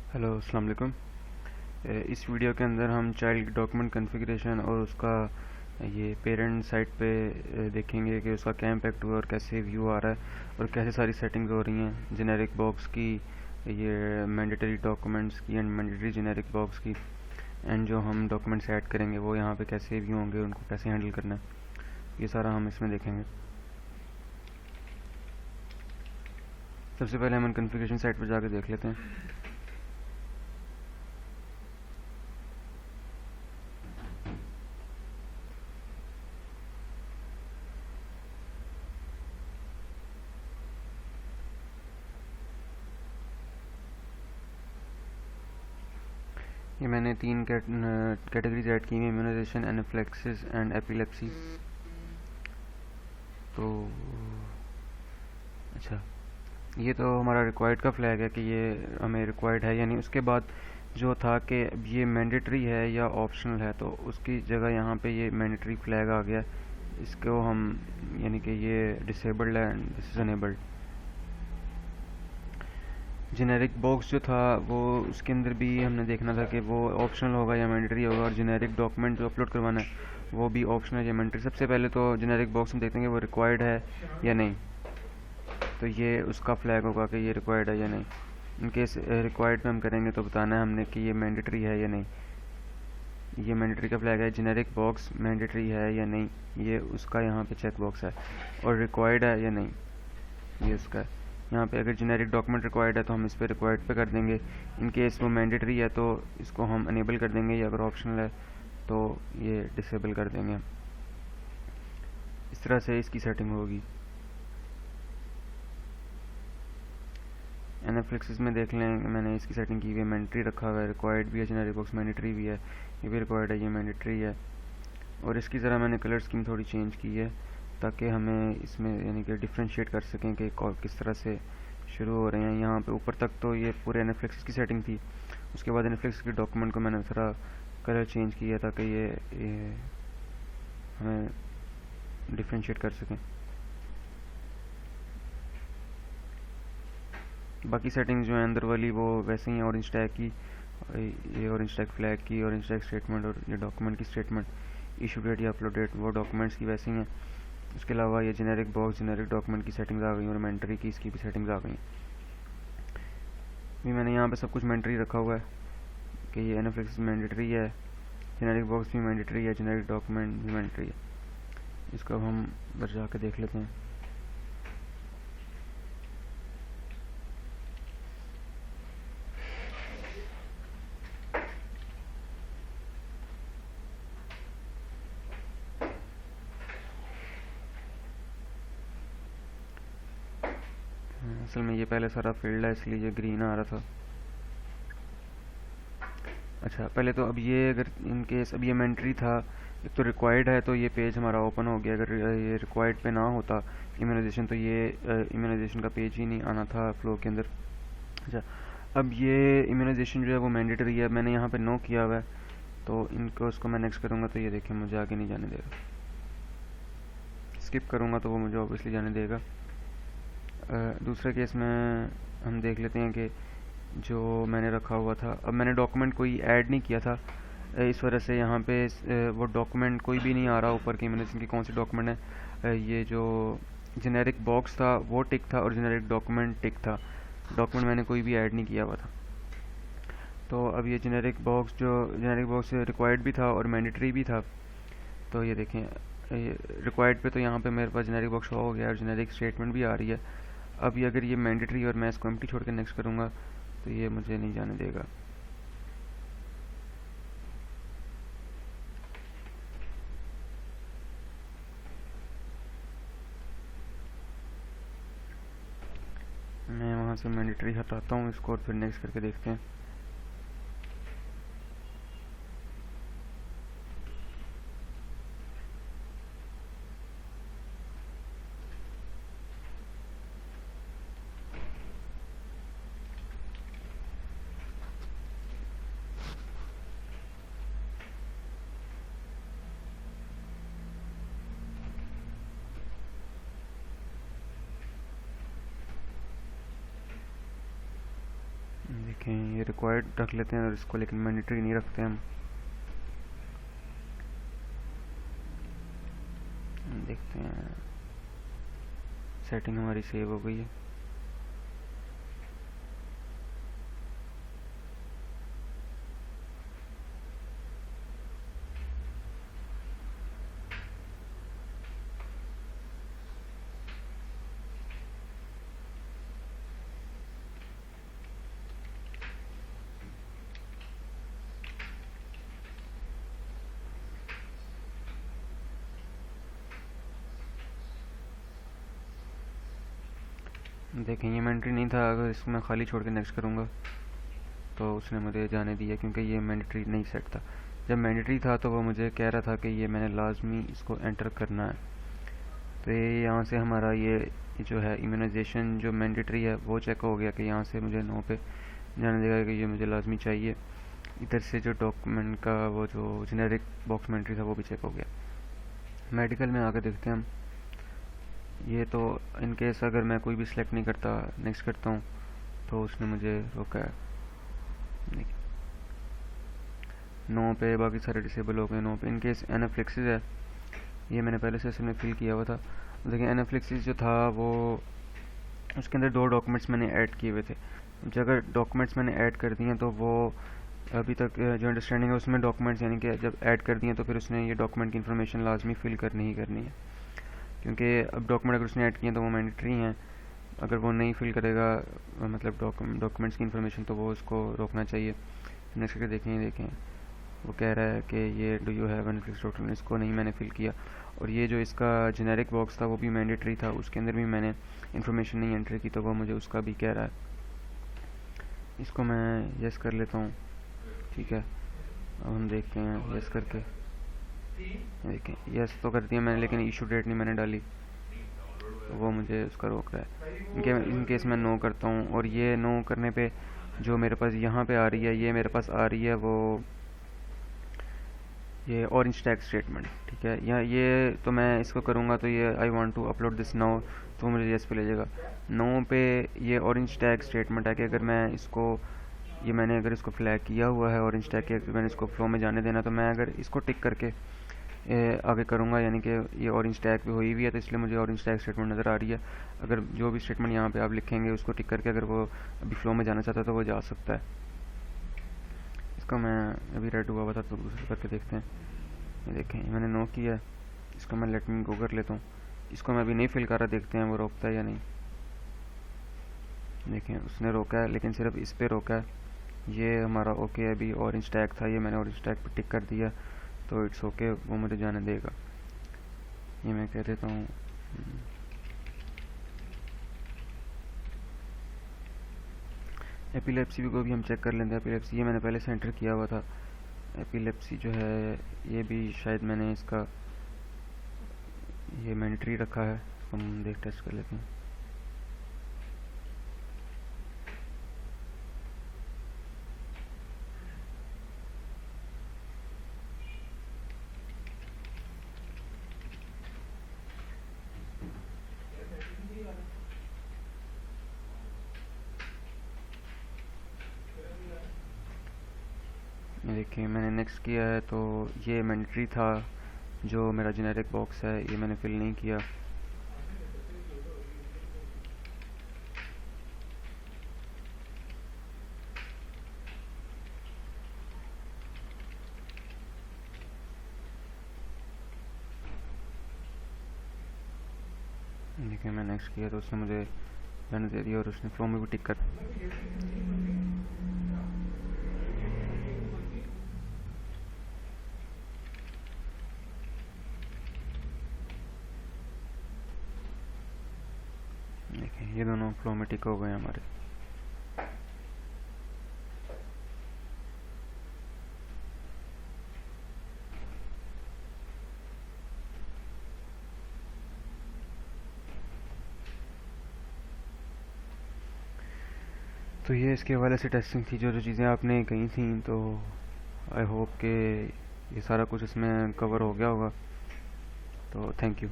Hello अस्सलाम वालेकुम। इस वीडियो के अंदर हम चाइल्ड डॉक्यूमेंट कॉन्फ़िगरेशन और उसका ये पेरेंट साइट पे देखेंगे कि उसका क्या इम्पेक्ट हुआ और कैसे व्यू आ रहा है और कैसे सारी सेटिंग्स हो रही हैं जेनेरिक बॉक्स की, ये मैंडेटरी डॉक्यूमेंट्स की एंड मैंडेटरी जेनेरिक बॉक्स की, एंड जो हम डॉक्यूमेंट्स ऐड करेंगे वो यहाँ पे कैसे व्यू होंगे, उनको कैसे हैंडल करना है, ये सारा हम इसमें देखेंगे। सबसे पहले हम कॉन्फ़िगरेशन साइट पर जाके देख लेते हैं। ये मैंने तीन कैटेगरीज ऐड की हैं, इम्यूनाइजेशन, एनाफिलैक्सिस एंड एपिलेप्सी। तो अच्छा, ये तो हमारा रिक्वायर्ड का फ्लैग है कि ये हमें रिक्वायर्ड है, यानी उसके बाद जो था कि ये मैंडेटरी है या ऑप्शनल है, तो उसकी जगह यहाँ पे ये मैंडेटरी फ्लैग आ गया। इसको हम यानी कि ये डिसेबल्ड है and this is enabled. Generic box जो था वो उसके अंदर भी हमने देखना था कि वो ऑप्शनल होगा या मैंडेटरी होगा, और जेनेरिक डॉक्यूमेंट जो अपलोड करवाना है वो भी ऑप्शनल या मैंडेटरी। सबसे पहले तो जेनेरिक बॉक्स में देखते हैं कि वो रिक्वायर्ड है या नहीं, तो ये उसका फ्लैग होगा कि ये रिक्वायर्ड है या नहीं। इनकेस रिक्वायर्ड में हम करेंगे तो बताना है हमने कि ये मैंडेटरी है या नहीं। ये मैंडेटरी का फ्लैग है। जेनेरिक बॉक्स मैंडेटरी है या नहीं, ये उसका यहाँ पे चेक बॉक्स है। और रिक्वायर्ड है या नहीं, ये उसका है। यहाँ पे अगर जेनेरिक डॉक्यूमेंट रिक्वायर्ड है तो हम इस पर रिक्वायर्ड पे कर देंगे। इन केस वो मैंडेटरी है तो इसको हम अनेबल कर देंगे, या अगर ऑप्शनल है तो ये डिसेबल कर देंगे हम। इस तरह से इसकी सेटिंग होगी। एनाफ्लिक्सिस में देख लें, मैंने इसकी सेटिंग की हुई है, मैंडेटरी रखा हुआ है, रिक्वायर्ड भी है, जेनेरिक बॉक्स मैंडेटरी भी है, ये भी रिक्वायर्ड है, ये मैंडेटरी है। और इसकी ज़रा मैंने कलर स्कीम थोड़ी चेंज की है ताकि हमें इसमें यानी कि डिफ्रेंशिएट कर सकें कि किस तरह से शुरू हो रहे हैं। यहाँ पे ऊपर तक तो ये पूरे एनाफ्लिक्सिस की सेटिंग थी, उसके बाद एनाफ्लिक्सिस के डॉक्यूमेंट को मैंने थोड़ा कलर चेंज किया ताकि ये हमें डिफ्रेंशिएट कर सकें। बाकी सेटिंग्स जो हैं अंदर वाली वो वैसे ही हैं, ऑरेंज टैग की, ये ऑरेंज टैग फ्लैग की, ऑरेंज टैग स्टेटमेंट और ये डॉक्यूमेंट की स्टेटमेंट, इशू डेट या अपलोड डेट वो डॉक्यूमेंट्स की वैसे ही हैं। उसके अलावा ये जेनेरिक बॉक्स जेनेरिक डॉक्यूमेंट की सेटिंग्स आ गई और मैंडेटरी की इसकी भी सेटिंग्स आ गई। भी मैंने यहाँ पे सब कुछ मैंडेटरी रखा हुआ है कि ये एनाफ्लिक्सिस मैंडेटरी है, जेनेरिक बॉक्स भी मैंडेटरी है, जेनेरिक डॉक्यूमेंट भी मैंडेटरी है। इसको अब हम बस जाकर देख लेते हैं। असल में ये पहले सारा फील्ड है इसलिए ये ग्रीन आ रहा था। अच्छा, पहले तो अब ये अगर इन केस अब ये मैंडेटरी था, एक तो रिक्वायर्ड है तो ये पेज हमारा ओपन हो गया। अगर ये रिक्वायर्ड पे ना होता इम्यूनाइजेशन तो ये इम्यूनाइजेशन का पेज ही नहीं आना था फ्लो के अंदर। अच्छा, अब ये इम्यूनाइजेशन जो है वो मैंडेटरी है, मैंने यहाँ पे नो किया हुआ है, तो इनको उसको मैं नेक्स्ट करूँगा तो ये देखिए मुझे आगे नहीं जाने देगा। स्किप करूँगा तो वो मुझे ऑब्वियसली जाने देगा। दूसरे केस में हम देख लेते हैं कि जो मैंने रखा हुआ था, अब मैंने डॉक्यूमेंट कोई ऐड नहीं किया था, इस वजह से यहाँ पे वो डॉक्यूमेंट कोई भी नहीं आ रहा ऊपर कि इम्यूनेशन की कौन सी डॉक्यूमेंट है। ये जो जेनेरिक बॉक्स था वो टिक था और जेनेरिक डॉक्यूमेंट टिक था, डॉक्यूमेंट मैंने कोई भी ऐड नहीं किया हुआ था। तो अब ये जेनेरिक बॉक्स रिक्वायर्ड भी था और मैंडेटरी भी था। तो ये देखें, रिक्वायर्ड पे तो यहाँ पे मेरे पास जेनेरिक बॉक्स हो गया और जेनेरिक स्टेटमेंट भी आ रही है। अब ये अगर ये मैंडेटरी और मैं इसको एम्प्टी छोड़ के नेक्स्ट करूँगा तो ये मुझे नहीं जाने देगा। मैं वहाँ से मैंडेटरी हटाता हूँ इसको और फिर नेक्स्ट करके देखते हैं। देखें ये रिक्वायर्ड रख लेते हैं और इसको, लेकिन मैंडेटरी नहीं रखते हम। देखते हैं सेटिंग हमारी सेव हो गई है। देखें ये मैंडेटरी नहीं था, अगर इसको मैं खाली छोड़ के नेक्स्ट करूँगा तो उसने मुझे जाने दिया, क्योंकि ये मैंडेटरी नहीं सेट था। जब मैंडेटरी था तो वो मुझे कह रहा था कि ये मैंने लाजमी इसको एंटर करना है। तो ये यहाँ से हमारा ये जो है इम्यूनाइजेशन जो मैंडेटरी है वो चेक हो गया कि यहाँ से मुझे नो पे जाने देगा कि ये मुझे लाजमी चाहिए। इधर से जो डॉक्यूमेंट का वो जो जेनेरिक बॉक्स मैंडेटरी था वो भी चेक हो गया। मेडिकल में आकर देखते हैं हम। ये तो इन केस अगर मैं कोई भी सिलेक्ट नहीं करता, नेक्स्ट करता हूँ, तो उसने मुझे रोका है। नो पे बाकी सारे डिसेबल हो गए। नो पे इन केस एनाफ्लिक्सिस है, ये मैंने पहले से इसमें फिल किया हुआ था। देखिए एनाफ्लिक्सिस जो था वो उसके अंदर 2 डॉक्यूमेंट्स मैंने ऐड किए हुए थे। जो अगर डॉक्यूमेंट्स मैंने ऐड कर दिए तो वो अभी तक जो अंडरस्टैंडिंग है उसमें डॉक्यूमेंट्स यानी कि जब ऐड कर दिए तो फिर उसने ये डॉक्यूमेंट की इन्फॉर्मेशन लाजमी फिल करनी ही करनी है, क्योंकि अब डॉक्यूमेंट अगर उसने ऐड किए तो वो मैंडेटरी हैं। अगर वो नहीं फिल करेगा मतलब डॉक्यूमेंट्स की इन्फॉर्मेशन तो वो उसको रोकना चाहिए। नेक्स्ट करके देखें वो कह रहा है कि ये do you have an fix document, इसको नहीं मैंने फिल किया। और ये जो इसका जेनेरिक बॉक्स था वो भी मैंडेटरी था, उसके अंदर भी मैंने इन्फॉर्मेशन नहीं एंटर की, तो वो मुझे उसका भी कह रहा है। इसको मैं यस कर लेता हूँ, ठीक है। अब हम देखते हैं यस करके, देखें यस तो कर दिया मैंने, लेकिन इशू डेट नहीं मैंने डाली, तो वो मुझे उसका रोक रहा है। इन केस मैं नो करता हूँ और ये नो करने पे जो मेरे पास यहाँ पे आ रही है, ये मेरे पास आ रही है वो ये ऑरेंज टैग स्टेटमेंट, ठीक है। या ये तो मैं इसको करूँगा तो ये I want to upload this now, तो मुझे यस पे ले जाएगा। नो पे ये ऑरेंज टैग स्टेटमेंट है कि अगर मैं इसको ये मैंने अगर इसको फ्लैग किया हुआ है ऑरेंज टैग के, अगर मैंने इसको फ्लो में जाने देना, तो मैं अगर इसको टिक करके आगे करूँगा, यानी कि ये ऑरेंज टैग पे हुई हुई है तो इसलिए मुझे ऑरेंज टैग स्टेटमेंट नज़र आ रही है। अगर जो भी स्टेटमेंट यहाँ पे आप लिखेंगे उसको टिक करके अगर वो अभी फ्लो में जाना चाहता है तो वो जा सकता है। इसको मैं अभी रेड हुआ था तो दूसरे करके देखते हैं। ये देखें मैंने नो किया है, इसको मैं लेट मी गो कर लेता हूँ। इसको मैं अभी नहीं फिल कर रहा, देखते हैं वो रोकता है या नहीं। देखें उसने रोका है, लेकिन सिर्फ इस पे रोका है। ये हमारा ओके अभी ऑरेंज टैग था, ये मैंने ऑरेंज टैग पर टिक कर दिया तो इट्स ओके, वो मुझे जाने देगा। ये मैं कह देता हूँ एपिलेप्सी को भी हम चेक कर लेते हैं। एपिलेप्सी ये मैंने पहले से एंटर किया हुआ था। एपिलेप्सी जो है ये भी शायद मैंने इसका ये मैंडेटरी रखा है, हम देख टेस्ट कर लेते हैं। देखिए मैंने नेक्स्ट किया है तो ये मैंडेटरी था, जो मेरा जेनेरिक बॉक्स है ये मैंने फिल नहीं किया। देखिए मैं नेक्स्ट किया तो उसने मुझे जाने दे दिया और उसने फ्लो में भी टिक कर। देखिए ये दोनों फ्लो में टिक हो गए हमारे। तो ये इसके हवाले से टेस्टिंग थी, जो जो चीज़ें आपने कही थी, तो आई होप कि ये सारा कुछ इसमें कवर हो गया होगा। तो थैंक यू।